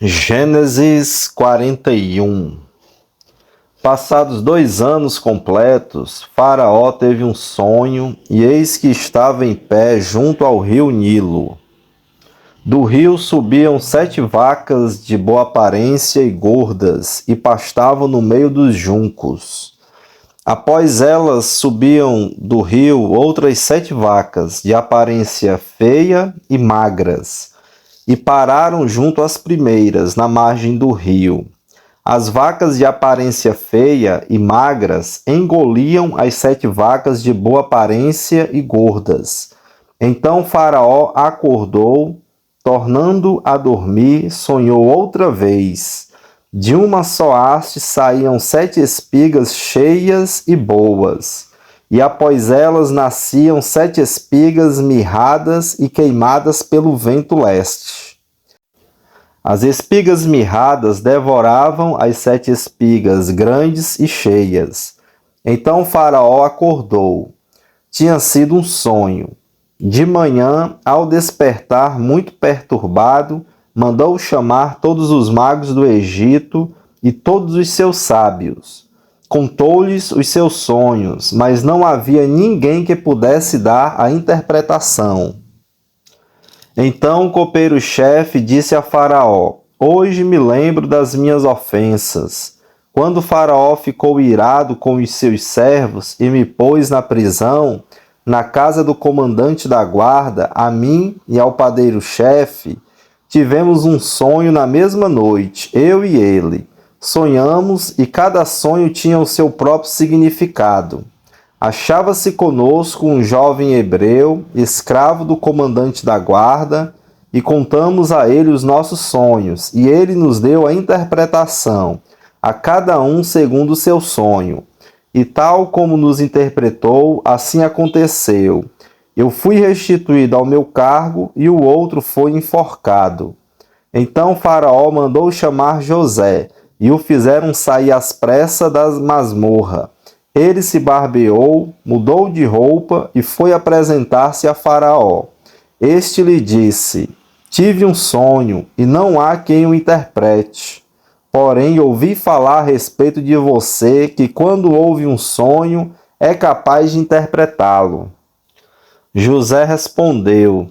Gênesis 41. Passados 2 anos completos, Faraó teve um sonho, e eis que estava em pé junto ao rio Nilo. Do rio subiam 7 vacas de boa aparência e gordas, e pastavam no meio dos juncos. Após elas subiam do rio outras 7 vacas, de aparência feia e magras, e pararam junto às primeiras, na margem do rio. As vacas de aparência feia e magras engoliam as 7 vacas de boa aparência e gordas. Então Faraó acordou, tornando a dormir, sonhou outra vez. De uma só haste saíam 7 espigas cheias e boas, e após elas nasciam 7 espigas mirradas e queimadas pelo vento leste. As espigas mirradas devoravam as 7 espigas grandes e cheias. Então Faraó acordou. Tinha sido um sonho. De manhã, ao despertar muito perturbado, mandou chamar todos os magos do Egito e todos os seus sábios. Contou-lhes os seus sonhos, mas não havia ninguém que pudesse dar a interpretação. Então o copeiro-chefe disse a Faraó: Hoje me lembro das minhas ofensas. Quando Faraó ficou irado com os seus servos e me pôs na prisão, na casa do comandante da guarda, a mim e ao padeiro-chefe, tivemos um sonho na mesma noite, eu e ele. Sonhamos e cada sonho tinha o seu próprio significado. Achava-se conosco um jovem hebreu, escravo do comandante da guarda, e contamos a ele os nossos sonhos, e ele nos deu a interpretação, a cada um segundo o seu sonho. E tal como nos interpretou, assim aconteceu. Eu fui restituído ao meu cargo, e o outro foi enforcado. Então Faraó mandou chamar José, e o fizeram sair às pressas da masmorra. Ele se barbeou, mudou de roupa e foi apresentar-se a Faraó. Este lhe disse: Tive um sonho e não há quem o interprete. Porém, ouvi falar a respeito de você que, quando ouve um sonho, é capaz de interpretá-lo. José respondeu: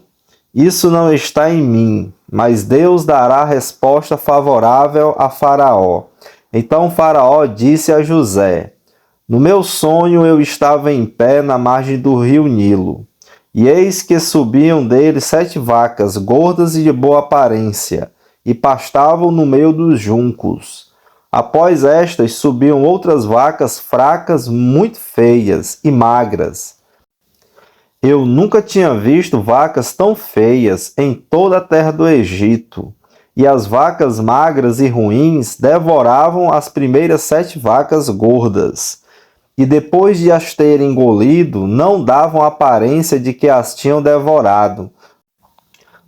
Isso não está em mim, mas Deus dará resposta favorável a Faraó. Então Faraó disse a José: No meu sonho eu estava em pé na margem do rio Nilo, e eis que subiam dele 7 vacas gordas e de boa aparência, e pastavam no meio dos juncos. Após estas subiam outras vacas fracas, muito feias e magras. Eu nunca tinha visto vacas tão feias em toda a terra do Egito. E as vacas magras e ruins devoravam as primeiras 7 vacas gordas. E depois de as terem engolido, não davam aparência de que as tinham devorado,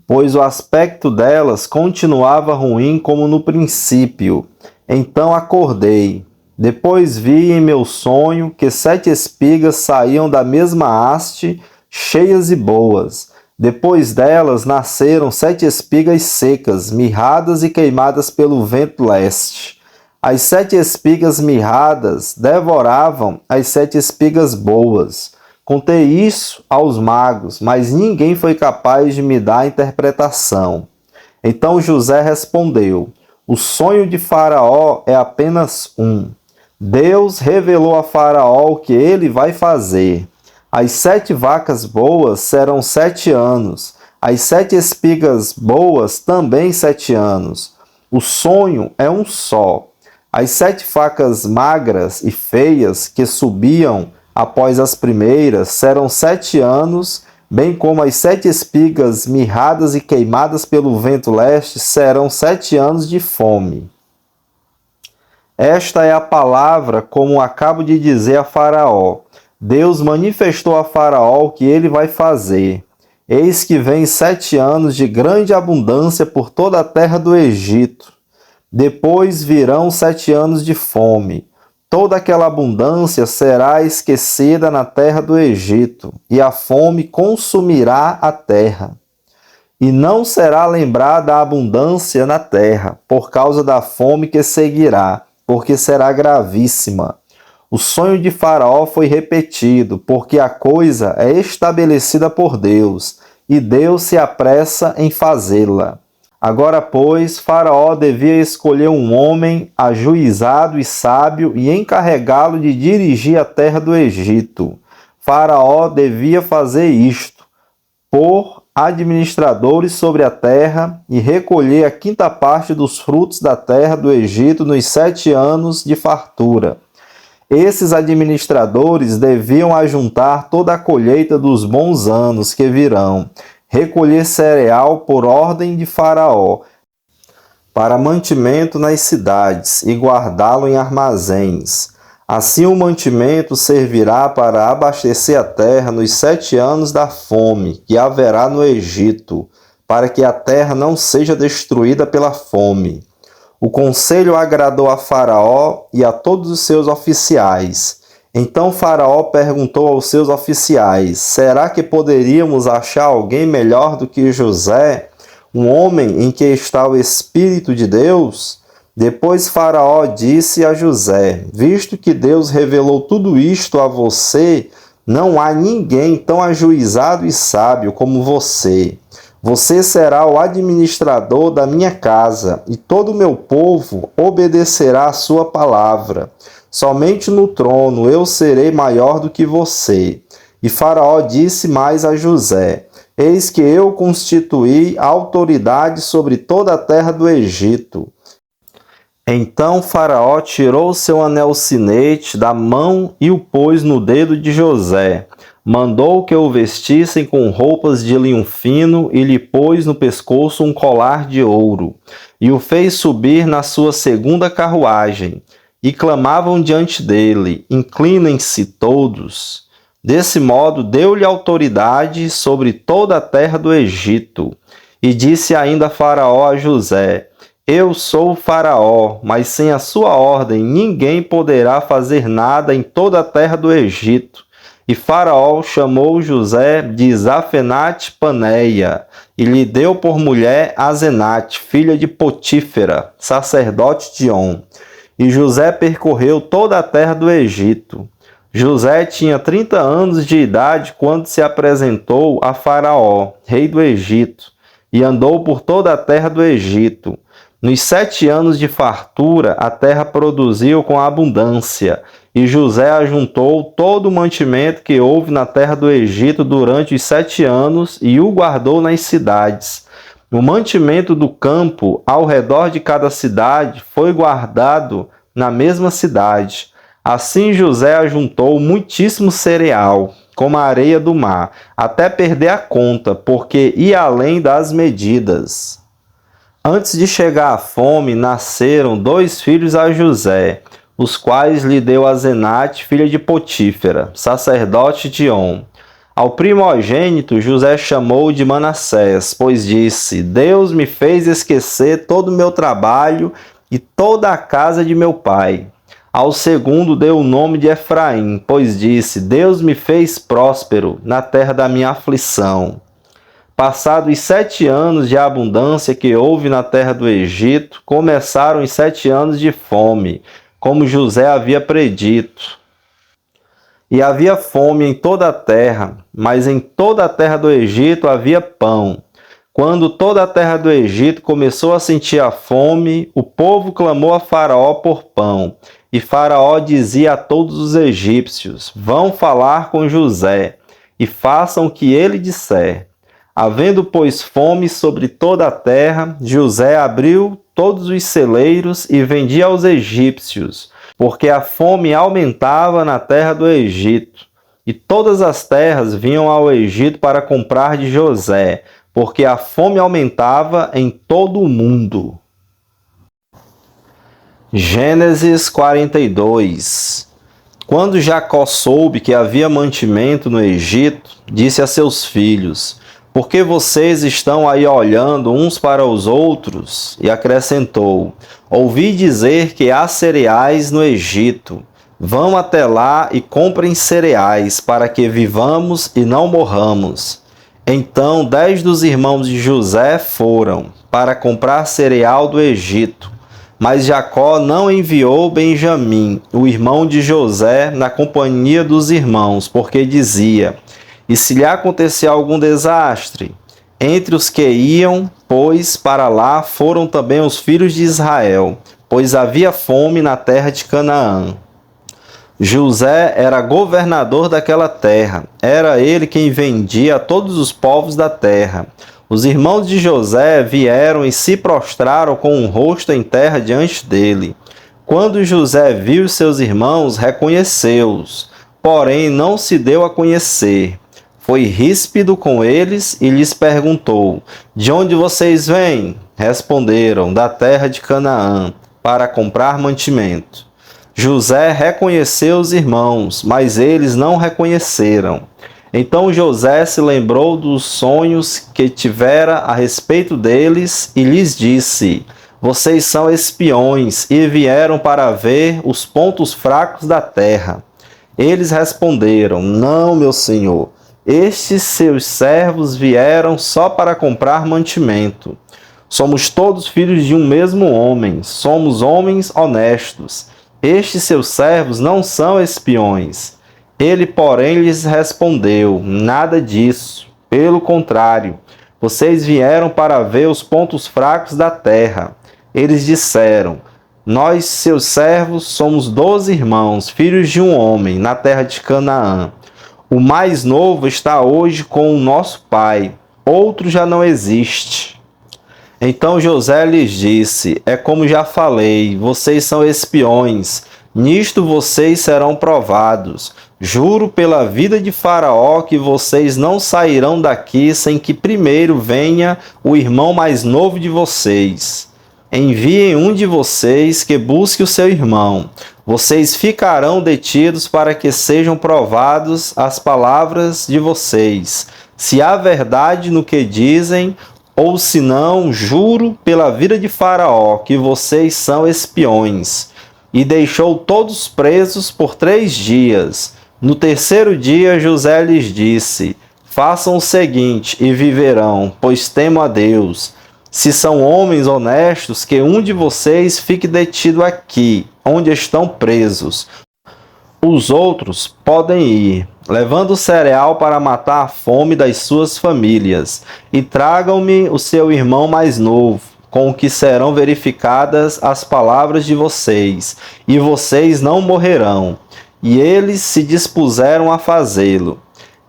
pois o aspecto delas continuava ruim como no princípio. Então acordei. Depois vi em meu sonho que 7 espigas saíam da mesma haste, cheias e boas. Depois delas nasceram 7 espigas secas, mirradas e queimadas pelo vento leste. As 7 espigas mirradas devoravam as 7 espigas boas. Contei isso aos magos, mas ninguém foi capaz de me dar a interpretação. Então José respondeu: O sonho de Faraó é apenas um. Deus revelou a Faraó o que ele vai fazer. As 7 vacas boas serão 7 anos, as 7 espigas boas também 7 anos. O sonho é um só. As 7 vacas magras e feias que subiam após as primeiras serão 7 anos, bem como as 7 espigas mirradas e queimadas pelo vento leste serão 7 anos de fome. Esta é a palavra como acabo de dizer a Faraó. Deus manifestou a Faraó o que ele vai fazer. Eis que vem 7 anos de grande abundância por toda a terra do Egito. Depois virão 7 anos de fome. Toda aquela abundância será esquecida na terra do Egito, e a fome consumirá a terra. E não será lembrada a abundância na terra, por causa da fome que seguirá, porque será gravíssima. O sonho de Faraó foi repetido, porque a coisa é estabelecida por Deus, e Deus se apressa em fazê-la. Agora, pois, Faraó devia escolher um homem ajuizado e sábio e encarregá-lo de dirigir a terra do Egito. Faraó devia fazer isto, pôr administradores sobre a terra e recolher a quinta parte dos frutos da terra do Egito nos 7 anos de fartura. Esses administradores deviam ajuntar toda a colheita dos bons anos que virão, recolher cereal por ordem de Faraó, para mantimento nas cidades e guardá-lo em armazéns. Assim o mantimento servirá para abastecer a terra nos 7 anos da fome que haverá no Egito, para que a terra não seja destruída pela fome. O conselho agradou a Faraó e a todos os seus oficiais. Então Faraó perguntou aos seus oficiais: será que poderíamos achar alguém melhor do que José, um homem em que está o Espírito de Deus? Depois Faraó disse a José: visto que Deus revelou tudo isto a você, não há ninguém tão ajuizado e sábio como você. Você será o administrador da minha casa, e todo o meu povo obedecerá à sua palavra. Somente no trono eu serei maior do que você. E Faraó disse mais a José: eis que eu constituí autoridade sobre toda a terra do Egito. Então Faraó tirou seu anel-sinete da mão e o pôs no dedo de José. Mandou que o vestissem com roupas de linho fino e lhe pôs no pescoço um colar de ouro. E o fez subir na sua segunda carruagem. E clamavam diante dele: inclinem-se todos. Desse modo deu-lhe autoridade sobre toda a terra do Egito. E disse ainda Faraó a José: eu sou o Faraó, mas sem a sua ordem ninguém poderá fazer nada em toda a terra do Egito. E Faraó chamou José de Zafenate-Paneia e lhe deu por mulher Asenate, filha de Potífera, sacerdote de On. E José percorreu toda a terra do Egito. José tinha 30 anos de idade quando se apresentou a Faraó, rei do Egito, e andou por toda a terra do Egito. Nos 7 anos de fartura, a terra produziu com abundância, e José ajuntou todo o mantimento que houve na terra do Egito durante os 7 anos e o guardou nas cidades. O mantimento do campo ao redor de cada cidade foi guardado na mesma cidade. Assim José ajuntou muitíssimo cereal, como a areia do mar, até perder a conta, porque ia além das medidas. Antes de chegar a fome, nasceram 2 filhos a José, os quais lhe deu Asenate, filha de Potífera, sacerdote de On. Ao primogênito José chamou de Manassés, pois disse: Deus me fez esquecer todo o meu trabalho e toda a casa de meu pai. Ao segundo deu o nome de Efraim, pois disse: Deus me fez próspero na terra da minha aflição. Passados 7 anos de abundância que houve na terra do Egito, começaram os 7 anos de fome, como José havia predito. E havia fome em toda a terra, mas em toda a terra do Egito havia pão. Quando toda a terra do Egito começou a sentir a fome, o povo clamou a Faraó por pão. E Faraó dizia a todos os egípcios: vão falar com José, e façam o que ele disser. Havendo, pois, fome sobre toda a terra, José abriu todos os celeiros e vendia aos egípcios, porque a fome aumentava na terra do Egito. E todas as terras vinham ao Egito para comprar de José, porque a fome aumentava em todo o mundo. Gênesis 42. Quando Jacó soube que havia mantimento no Egito, disse a seus filhos: por que vocês estão aí olhando uns para os outros? E acrescentou: ouvi dizer que há cereais no Egito. Vão até lá e comprem cereais, para que vivamos e não morramos. Então 10 dos irmãos de José foram para comprar cereal do Egito, mas Jacó não enviou Benjamim, o irmão de José, na companhia dos irmãos, porque dizia: e se lhe acontecer algum desastre? Entre os que iam, pois, para lá foram também os filhos de Israel, pois havia fome na terra de Canaã. José era governador daquela terra. Era ele quem vendia a todos os povos da terra. Os irmãos de José vieram e se prostraram com o rosto em terra diante dele. Quando José viu seus irmãos, reconheceu-os, porém não se deu a conhecer. Foi ríspido com eles e lhes perguntou: de onde vocês vêm? Responderam: da terra de Canaã, para comprar mantimento. José reconheceu os irmãos, mas eles não reconheceram. Então José se lembrou dos sonhos que tivera a respeito deles e lhes disse: vocês são espiões e vieram para ver os pontos fracos da terra. Eles responderam: não, meu senhor, estes seus servos vieram só para comprar mantimento. Somos todos filhos de um mesmo homem, somos homens honestos. Estes seus servos não são espiões. Ele, porém, lhes respondeu: nada disso. Pelo contrário, vocês vieram para ver os pontos fracos da terra. Eles disseram: nós, seus servos, somos 12 irmãos, filhos de um homem, na terra de Canaã. O mais novo está hoje com o nosso pai. Outro já não existe. Então José lhes disse: é como já falei, vocês são espiões. Nisto vocês serão provados. Juro pela vida de Faraó que vocês não sairão daqui sem que primeiro venha o irmão mais novo de vocês. Enviem um de vocês que busque o seu irmão. Vocês ficarão detidos para que sejam provados as palavras de vocês, se há verdade no que dizem, ou se não, juro pela vida de Faraó que vocês são espiões. E deixou todos presos por 3 dias. No terceiro dia, José lhes disse: façam o seguinte e viverão, pois temo a Deus. Se são homens honestos, que um de vocês fique detido aqui, onde estão presos. Os outros podem ir, levando cereal para matar a fome das suas famílias, e tragam-me o seu irmão mais novo, com o que serão verificadas as palavras de vocês, e vocês não morrerão. E eles se dispuseram a fazê-lo.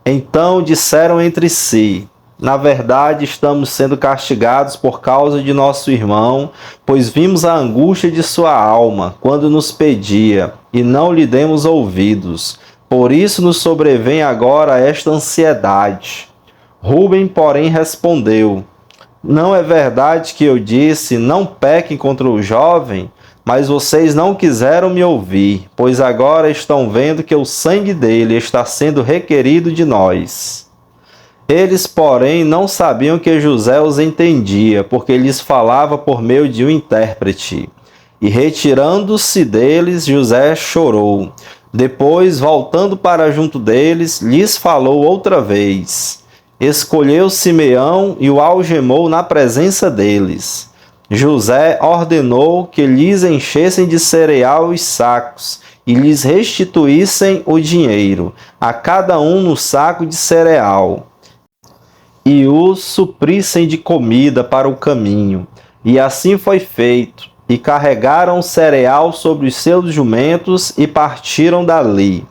Então disseram entre si: na verdade, estamos sendo castigados por causa de nosso irmão, pois vimos a angústia de sua alma quando nos pedia, e não lhe demos ouvidos. Por isso nos sobrevém agora esta ansiedade. Rúben, porém, respondeu: não é verdade que eu disse, não pequem contra o jovem? Mas vocês não quiseram me ouvir, pois agora estão vendo que o sangue dele está sendo requerido de nós. Eles, porém, não sabiam que José os entendia, porque lhes falava por meio de um intérprete. E retirando-se deles, José chorou. Depois, voltando para junto deles, lhes falou outra vez. Escolheu Simeão e o algemou na presença deles. José ordenou que lhes enchessem de cereal os sacos e lhes restituíssem o dinheiro, a cada um no saco de cereal, e os suprissem de comida para o caminho. E assim foi feito, e carregaram o cereal sobre os seus jumentos e partiram dali.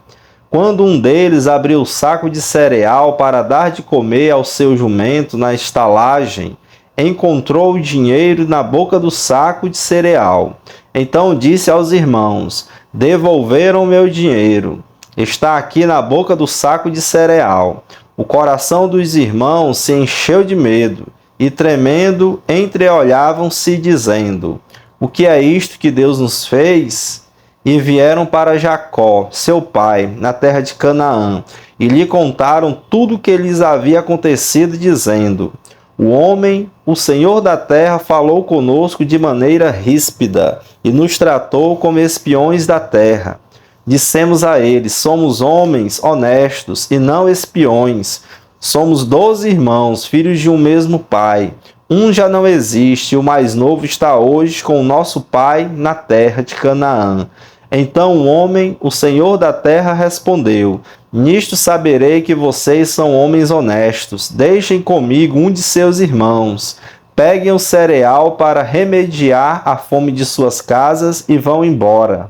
Quando um deles abriu o saco de cereal para dar de comer ao seu jumento na estalagem, encontrou o dinheiro na boca do saco de cereal. Então disse aos irmãos: devolveram meu dinheiro. Está aqui na boca do saco de cereal. O coração dos irmãos se encheu de medo, e tremendo, entreolhavam-se, dizendo: o que é isto que Deus nos fez? E vieram para Jacó, seu pai, na terra de Canaã, e lhe contaram tudo o que lhes havia acontecido, dizendo: o homem, o Senhor da terra, falou conosco de maneira ríspida, e nos tratou como espiões da terra. Dissemos a eles: somos homens honestos e não espiões. Somos 12 irmãos, filhos de um mesmo pai. Um já não existe, o mais novo está hoje com o nosso pai na terra de Canaã. Então o homem, o senhor da terra, respondeu: Nisto saberei que vocês são homens honestos. Deixem comigo um de seus irmãos. Peguem o cereal para remediar a fome de suas casas e vão embora.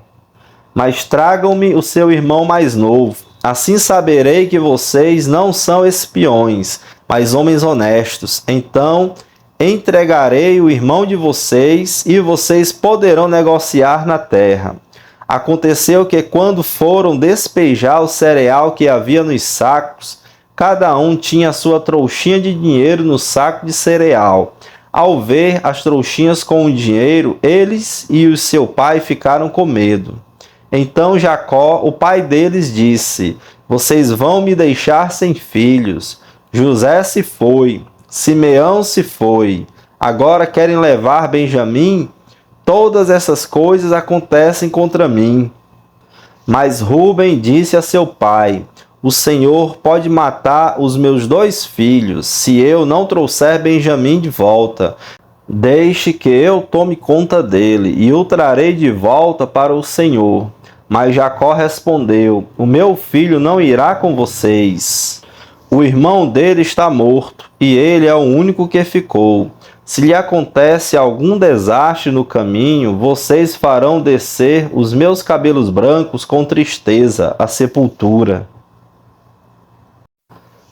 Mas tragam-me o seu irmão mais novo. Assim saberei que vocês não são espiões, mas homens honestos. Então entregarei o irmão de vocês e vocês poderão negociar na terra. Aconteceu que, quando foram despejar o cereal que havia nos sacos, cada um tinha a sua trouxinha de dinheiro no saco de cereal. Ao ver as trouxinhas com o dinheiro, eles e o seu pai ficaram com medo. Então Jacó, o pai deles, disse: Vocês vão me deixar sem filhos. José se foi, Simeão se foi. Agora querem levar Benjamim? Todas essas coisas acontecem contra mim. Mas Rúben disse a seu pai: O Senhor pode matar os meus 2 filhos, se eu não trouxer Benjamim de volta. Deixe que eu tome conta dele, e o trarei de volta para o Senhor. Mas Jacó respondeu: O meu filho não irá com vocês. O irmão dele está morto, e ele é o único que ficou. Se lhe acontece algum desastre no caminho, vocês farão descer os meus cabelos brancos com tristeza à sepultura.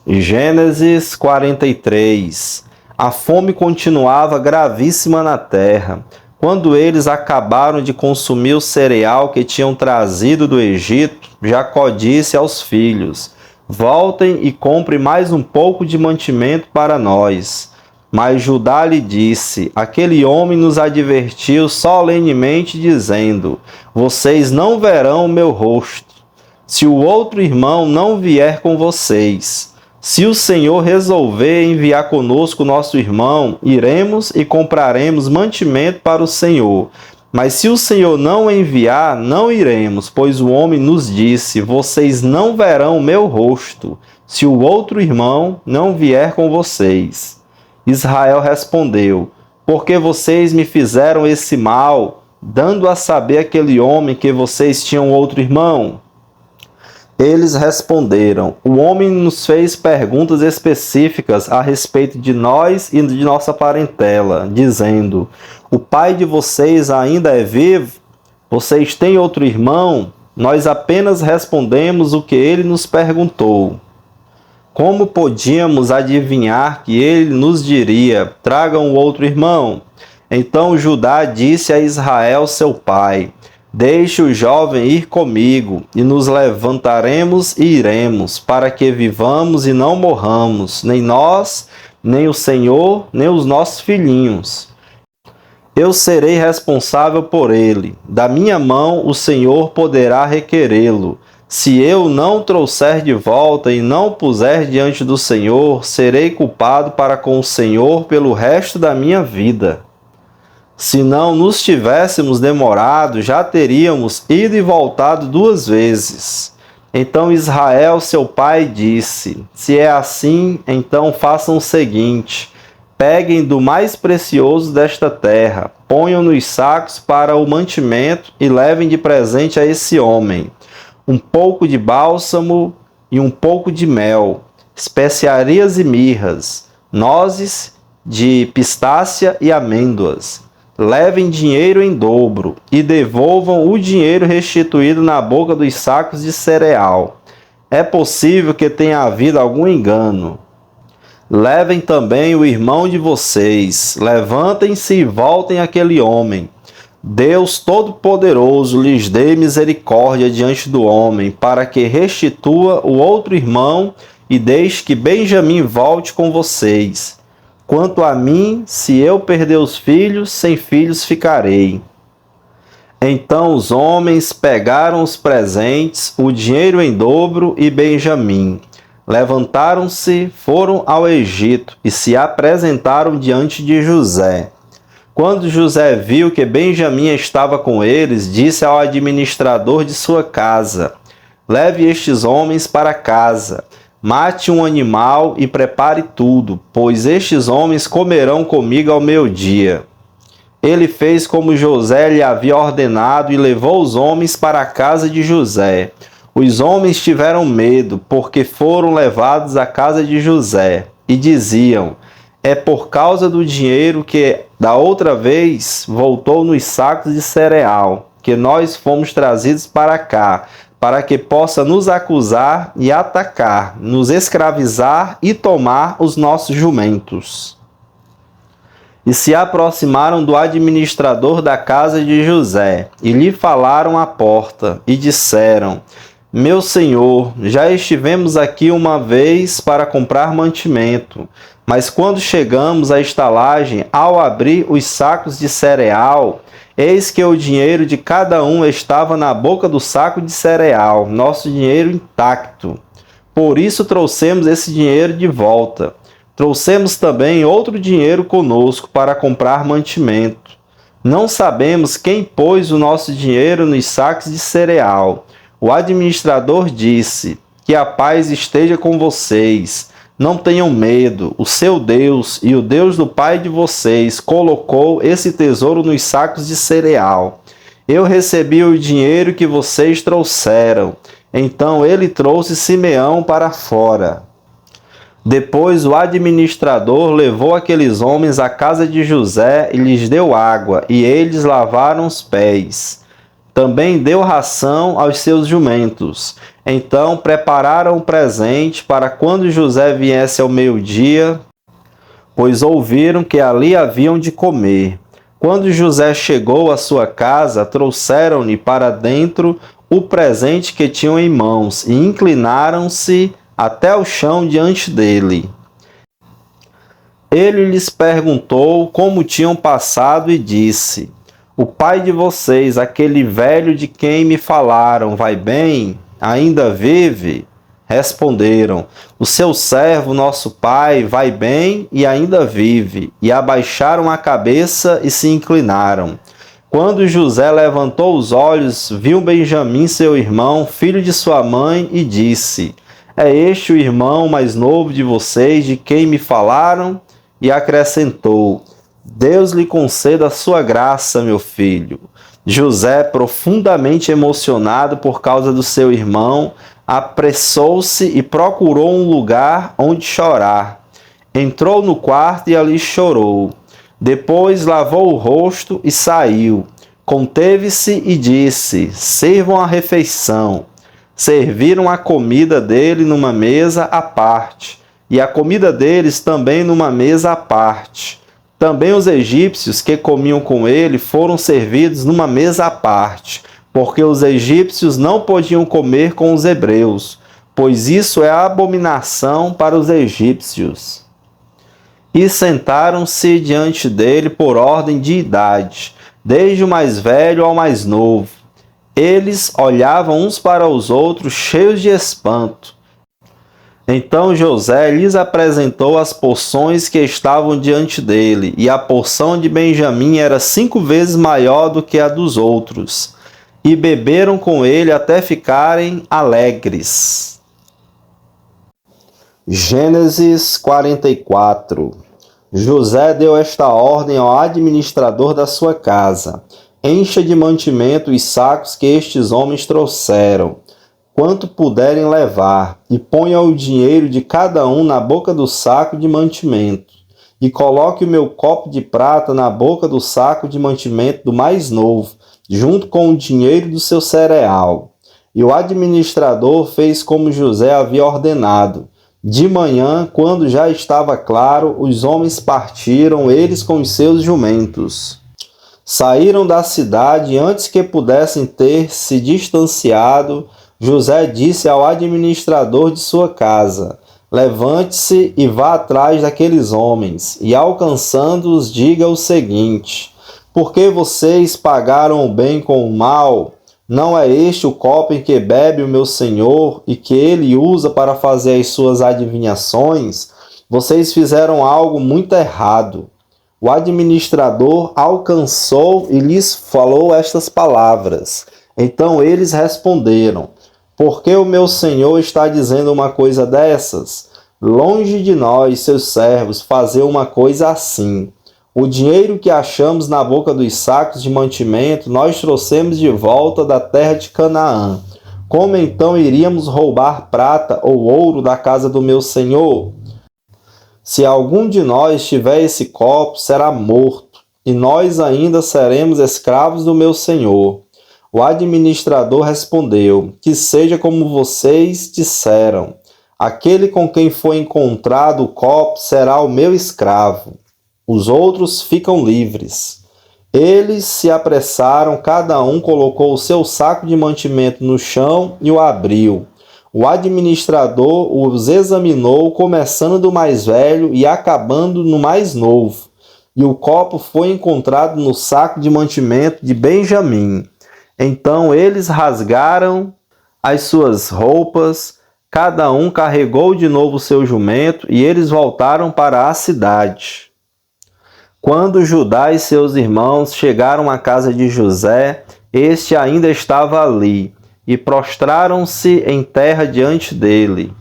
Gênesis 43. A fome continuava gravíssima na terra. Quando eles acabaram de consumir o cereal que tinham trazido do Egito, Jacó disse aos filhos: Voltem e comprem mais um pouco de mantimento para nós. Mas Judá lhe disse: Aquele homem nos advertiu solenemente, dizendo: Vocês não verão o meu rosto, se o outro irmão não vier com vocês. Se o Senhor resolver enviar conosco nosso irmão, iremos e compraremos mantimento para o Senhor. Mas se o Senhor não enviar, não iremos, pois o homem nos disse: Vocês não verão o meu rosto, se o outro irmão não vier com vocês. Israel respondeu: Porque vocês me fizeram esse mal, dando a saber àquele homem que vocês tinham outro irmão? Eles responderam: O homem nos fez perguntas específicas a respeito de nós e de nossa parentela, dizendo: O pai de vocês ainda é vivo? Vocês têm outro irmão? Nós apenas respondemos o que ele nos perguntou. Como podíamos adivinhar que ele nos diria: Tragam o outro irmão? Então Judá disse a Israel, seu pai: Deixe o jovem ir comigo, e nos levantaremos e iremos, para que vivamos e não morramos, nem nós, nem o Senhor, nem os nossos filhinhos. Eu serei responsável por ele. Da minha mão o Senhor poderá requerê-lo. Se eu não o trouxer de volta e não o puser diante do Senhor, serei culpado para com o Senhor pelo resto da minha vida. Se não nos tivéssemos demorado, já teríamos ido e voltado 2 vezes. Então Israel, seu pai, disse: Se é assim, então façam o seguinte: peguem do mais precioso desta terra, ponham nos sacos para o mantimento e levem de presente a esse homem um pouco de bálsamo e um pouco de mel, especiarias e mirras, nozes de pistácia e amêndoas. Levem dinheiro em dobro e devolvam o dinheiro restituído na boca dos sacos de cereal. É possível que tenha havido algum engano. Levem também o irmão de vocês. Levantem-se e voltem àquele homem. Deus Todo-Poderoso lhes dê misericórdia diante do homem, para que restitua o outro irmão e deixe que Benjamim volte com vocês. Quanto a mim, se eu perder os filhos, sem filhos ficarei. Então os homens pegaram os presentes, o dinheiro em dobro e Benjamim. Levantaram-se, foram ao Egito e se apresentaram diante de José. Quando José viu que Benjamim estava com eles, disse ao administrador de sua casa: Leve estes homens para casa. Mate um animal e prepare tudo, pois estes homens comerão comigo ao meio-dia. Ele fez como José lhe havia ordenado e levou os homens para a casa de José. Os homens tiveram medo, porque foram levados à casa de José, e diziam: é por causa do dinheiro que da outra vez voltou nos sacos de cereal, que nós fomos trazidos para cá, para que possa nos acusar e atacar, nos escravizar e tomar os nossos jumentos. E se aproximaram do administrador da casa de José, e lhe falaram à porta, e disseram: meu senhor, já estivemos aqui uma vez para comprar mantimento, mas quando chegamos à estalagem, ao abrir os sacos de cereal, eis que o dinheiro de cada um estava na boca do saco de cereal, nosso dinheiro intacto. Por isso trouxemos esse dinheiro de volta. Trouxemos também outro dinheiro conosco para comprar mantimento. Não sabemos quem pôs o nosso dinheiro nos sacos de cereal. O administrador disse: que a paz esteja com vocês. Não tenham medo. O seu Deus e o Deus do pai de vocês colocou esse tesouro nos sacos de cereal. Eu recebi o dinheiro que vocês trouxeram. Então ele trouxe Simeão para fora. Depois o administrador levou aqueles homens à casa de José e lhes deu água, e eles lavaram os pés. Também deu ração aos seus jumentos. Então prepararam o presente para quando José viesse ao meio-dia, pois ouviram que ali haviam de comer. Quando José chegou à sua casa, trouxeram-lhe para dentro o presente que tinham em mãos e inclinaram-se até o chão diante dele. Ele lhes perguntou como tinham passado e disse: o pai de vocês, aquele velho de quem me falaram, vai bem? Ainda vive? Responderam: o seu servo, nosso pai, vai bem e ainda vive. E abaixaram a cabeça e se inclinaram. Quando José levantou os olhos, viu Benjamim, seu irmão, filho de sua mãe, e disse: é este o irmão mais novo de vocês, de quem me falaram? E acrescentou: Deus lhe conceda a sua graça, meu filho. José, profundamente emocionado por causa do seu irmão, apressou-se e procurou um lugar onde chorar. Entrou no quarto e ali chorou. Depois lavou o rosto e saiu. Conteve-se e disse: sirvam a refeição. Serviram a comida dele numa mesa à parte, e a comida deles também numa mesa à parte. Também os egípcios que comiam com ele foram servidos numa mesa à parte, porque os egípcios não podiam comer com os hebreus, pois isso é abominação para os egípcios. E sentaram-se diante dele por ordem de idade, desde o mais velho ao mais novo. Eles olhavam uns para os outros cheios de espanto. Então José lhes apresentou as porções que estavam diante dele, e a porção de Benjamim era 5 vezes maior do que a dos outros. E beberam com ele até ficarem alegres. Gênesis 44. José deu esta ordem ao administrador da sua casa: encha de mantimento os sacos que estes homens trouxeram, quanto puderem levar, e ponha o dinheiro de cada um na boca do saco de mantimento, e coloque o meu copo de prata na boca do saco de mantimento do mais novo, junto com o dinheiro do seu cereal. E o administrador fez como José havia ordenado. De manhã, quando já estava claro, os homens partiram, eles com os seus jumentos. Saíram da cidade e antes que pudessem ter se distanciado, José disse ao administrador de sua casa: levante-se e vá atrás daqueles homens, e alcançando-os, diga o seguinte: por que vocês pagaram o bem com o mal? Não é este o copo em que bebe o meu senhor e que ele usa para fazer as suas adivinhações? Vocês fizeram algo muito errado. O administrador alcançou e lhes falou estas palavras. Então eles responderam: Por que o meu senhor está dizendo uma coisa dessas? Longe de nós, seus servos, fazer uma coisa assim. O dinheiro que achamos na boca dos sacos de mantimento, nós trouxemos de volta da terra de Canaã. Como então iríamos roubar prata ou ouro da casa do meu senhor? Se algum de nós tiver esse copo, será morto, e nós ainda seremos escravos do meu senhor. O administrador respondeu: que seja como vocês disseram. Aquele com quem foi encontrado o copo será o meu escravo. Os outros ficam livres. Eles se apressaram, cada um colocou o seu saco de mantimento no chão e o abriu. O administrador os examinou, começando do mais velho e acabando no mais novo. E o copo foi encontrado no saco de mantimento de Benjamim. Então eles rasgaram as suas roupas, cada um carregou de novo o seu jumento e eles voltaram para a cidade. Quando Judá e seus irmãos chegaram à casa de José, este ainda estava ali, e prostraram-se em terra diante dele.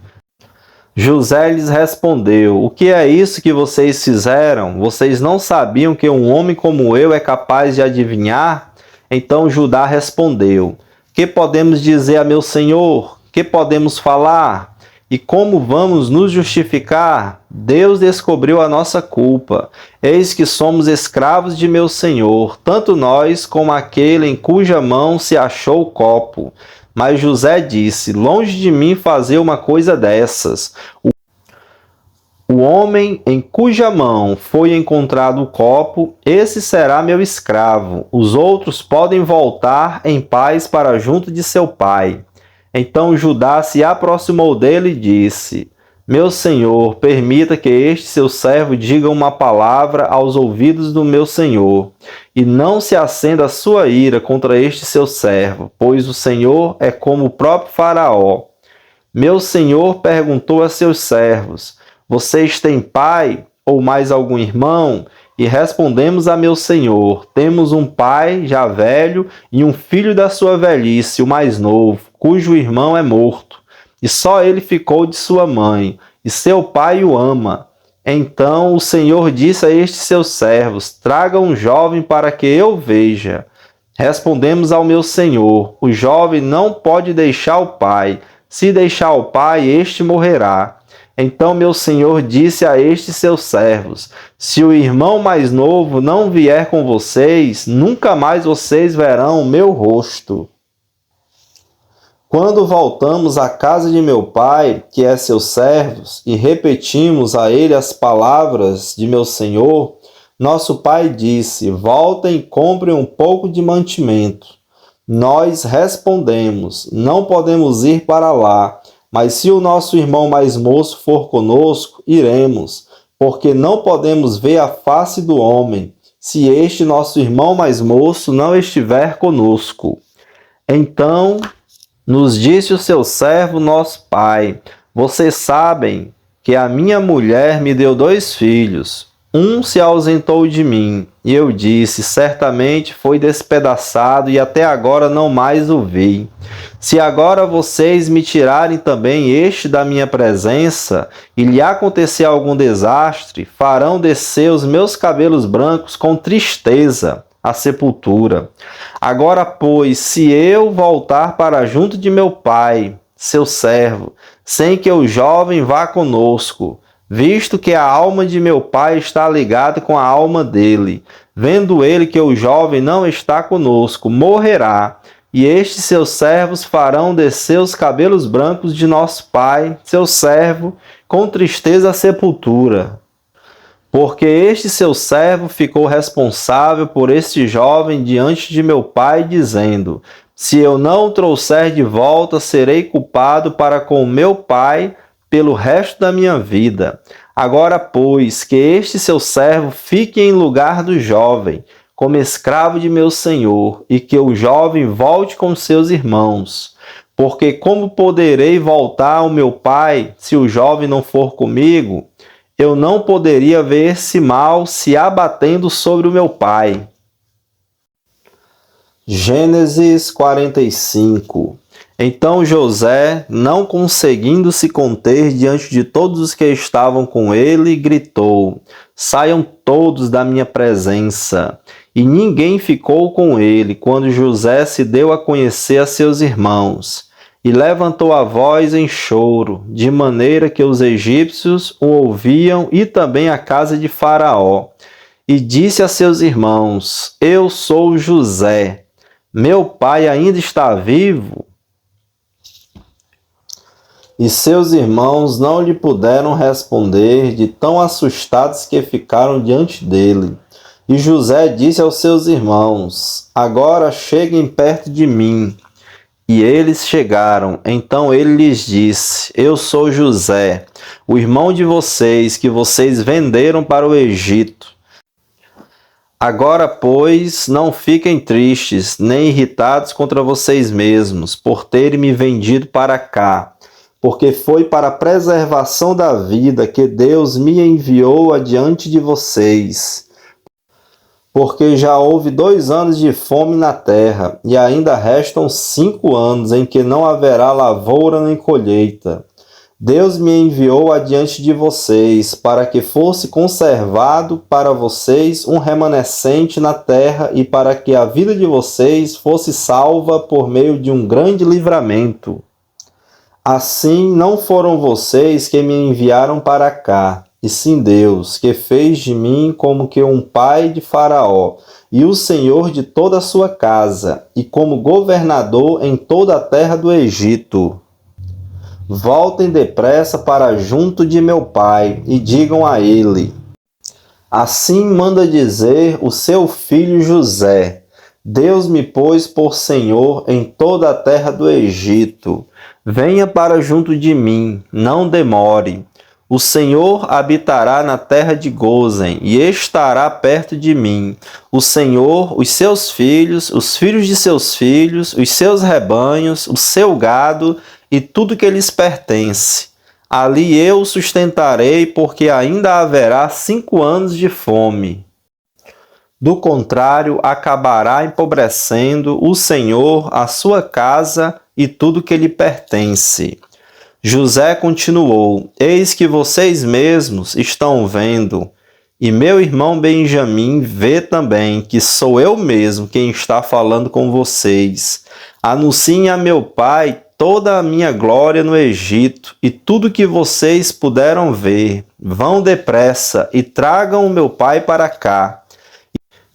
José lhes respondeu: o que é isso que vocês fizeram? Vocês não sabiam que um homem como eu é capaz de adivinhar? Então Judá respondeu: que podemos dizer a meu senhor? Que podemos falar? E como vamos nos justificar? Deus descobriu a nossa culpa. Eis que somos escravos de meu senhor, tanto nós como aquele em cuja mão se achou o copo. Mas José disse: longe de mim fazer uma coisa dessas. O homem em cuja mão foi encontrado o copo, esse será meu escravo. Os outros podem voltar em paz para junto de seu pai. Então Judá se aproximou dele e disse: meu senhor, permita que este seu servo diga uma palavra aos ouvidos do meu senhor, e não se acenda a sua ira contra este seu servo, pois o Senhor é como o próprio Faraó. Meu senhor perguntou a seus servos: vocês têm pai ou mais algum irmão? E respondemos a meu senhor: temos um pai já velho e um filho da sua velhice, o mais novo, cujo irmão é morto, e só ele ficou de sua mãe, e seu pai o ama. Então o Senhor disse a estes seus servos: traga um jovem para que eu veja. Respondemos ao meu senhor: o jovem não pode deixar o pai. Se deixar o pai, este morrerá. Então meu senhor disse a estes seus servos: se o irmão mais novo não vier com vocês, nunca mais vocês verão o meu rosto. Quando voltamos à casa de meu pai, que é seus servos, e repetimos a ele as palavras de meu senhor, nosso pai disse: voltem e comprem um pouco de mantimento. Nós respondemos: não podemos ir para lá, mas se o nosso irmão mais moço for conosco, iremos, porque não podemos ver a face do homem, se este nosso irmão mais moço não estiver conosco. Então nos disse o seu servo, nosso pai: vocês sabem que a minha mulher me deu 2 filhos. Um se ausentou de mim, e eu disse: certamente foi despedaçado, e até agora não mais o vi. Se agora vocês me tirarem também este da minha presença, e lhe acontecer algum desastre, farão descer os meus cabelos brancos com tristeza à sepultura. Agora, pois, se eu voltar para junto de meu pai, seu servo, sem que o jovem vá conosco, visto que a alma de meu pai está ligada com a alma dele, vendo ele que o jovem não está conosco, morrerá, e estes seus servos farão descer os cabelos brancos de nosso pai, seu servo, com tristeza à sepultura. Porque este seu servo ficou responsável por este jovem diante de meu pai, dizendo: se eu não o trouxer de volta, serei culpado para com meu pai pelo resto da minha vida. Agora, pois, que este seu servo fique em lugar do jovem, como escravo de meu senhor, e que o jovem volte com seus irmãos. Porque como poderei voltar ao meu pai, se o jovem não for comigo? Eu não poderia ver esse mal se abatendo sobre o meu pai. Gênesis 45. Então José, não conseguindo se conter diante de todos os que estavam com ele, gritou: Saiam todos da minha presença. E ninguém ficou com ele quando José se deu a conhecer a seus irmãos. E levantou a voz em choro, de maneira que os egípcios o ouviam e também a casa de Faraó. E disse a seus irmãos: Eu sou José. Meu pai ainda está vivo? E seus irmãos não lhe puderam responder, de tão assustados que ficaram diante dele. E José disse aos seus irmãos: Agora cheguem perto de mim. E eles chegaram. Então ele lhes disse: Eu sou José, o irmão de vocês, que vocês venderam para o Egito. Agora, pois, não fiquem tristes, nem irritados contra vocês mesmos, por terem me vendido para cá, porque foi para a preservação da vida que Deus me enviou adiante de vocês. Porque já houve 2 anos de fome na terra, e ainda restam 5 anos em que não haverá lavoura nem colheita. Deus me enviou adiante de vocês, para que fosse conservado para vocês um remanescente na terra e para que a vida de vocês fosse salva por meio de um grande livramento. Assim, não foram vocês que me enviaram para cá, e sim Deus, que fez de mim como que um pai de Faraó, e o senhor de toda a sua casa, e como governador em toda a terra do Egito. Voltem depressa para junto de meu pai, e digam a ele: Assim manda dizer o seu filho José: Deus me pôs por senhor em toda a terra do Egito. Venha para junto de mim, não demore. O Senhor habitará na terra de Gósen e estará perto de mim. O Senhor, os seus filhos, os filhos de seus filhos, os seus rebanhos, o seu gado e tudo que lhes pertence. Ali eu sustentarei, porque ainda haverá 5 anos de fome. Do contrário, acabará empobrecendo o Senhor, a sua casa e tudo que lhe pertence. José continuou: Eis que vocês mesmos estão vendo, e meu irmão Benjamim vê também que sou eu mesmo quem está falando com vocês. Anunciem a meu pai toda a minha glória no Egito e tudo que vocês puderam ver. Vão depressa e tragam o meu pai para cá.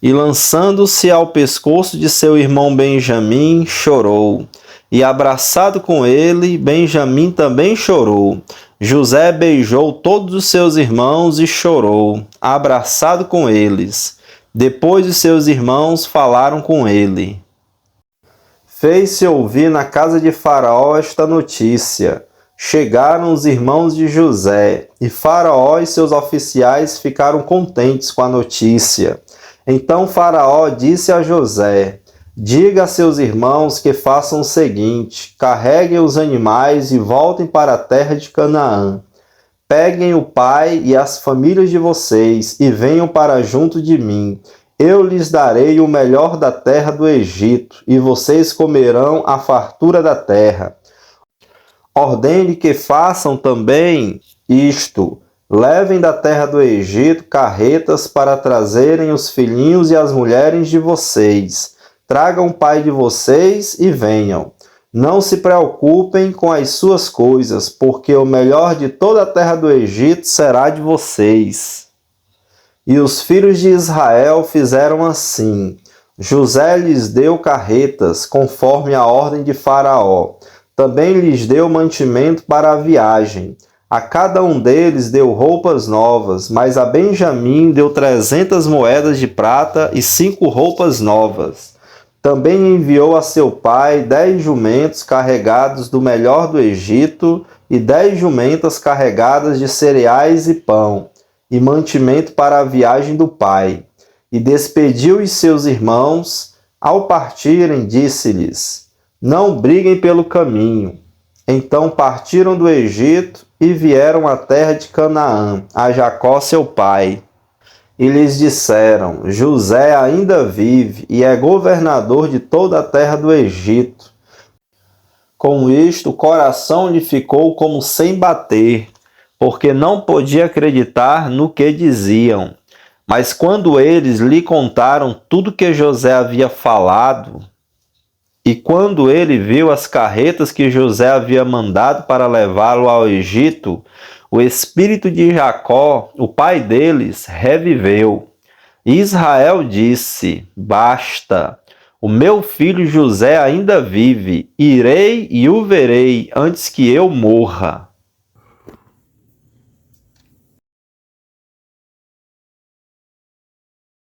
E lançando-se ao pescoço de seu irmão Benjamim, chorou. E abraçado com ele, Benjamim também chorou. José beijou todos os seus irmãos e chorou, abraçado com eles. Depois os seus irmãos falaram com ele. Fez-se ouvir na casa de Faraó esta notícia. Chegaram os irmãos de José, e Faraó e seus oficiais ficaram contentes com a notícia. Então Faraó disse a José: Diga a seus irmãos que façam o seguinte: carreguem os animais e voltem para a terra de Canaã. Peguem o pai e as famílias de vocês e venham para junto de mim. Eu lhes darei o melhor da terra do Egito, e vocês comerão a fartura da terra. Ordene que façam também isto: levem da terra do Egito carretas para trazerem os filhinhos e as mulheres de vocês. Tragam o pai de vocês e venham. Não se preocupem com as suas coisas, porque o melhor de toda a terra do Egito será de vocês. E os filhos de Israel fizeram assim. José lhes deu carretas, conforme a ordem de Faraó. Também lhes deu mantimento para a viagem. A cada um deles deu roupas novas, mas a Benjamim deu 300 moedas de prata e 5 roupas novas. Também enviou a seu pai 10 jumentos carregados do melhor do Egito e 10 jumentas carregadas de cereais e pão, e mantimento para a viagem do pai. E despediu os seus irmãos. Ao partirem, disse-lhes: Não briguem pelo caminho. Então partiram do Egito e vieram à terra de Canaã, a Jacó seu pai. E lhes disseram: José ainda vive e é governador de toda a terra do Egito. Com isto, o coração lhe ficou como sem bater, porque não podia acreditar no que diziam. Mas quando eles lhe contaram tudo que José havia falado, e quando ele viu as carretas que José havia mandado para levá-lo ao Egito, o espírito de Jacó, o pai deles, reviveu. E Israel disse: Basta, o meu filho José ainda vive, irei e o verei antes que eu morra.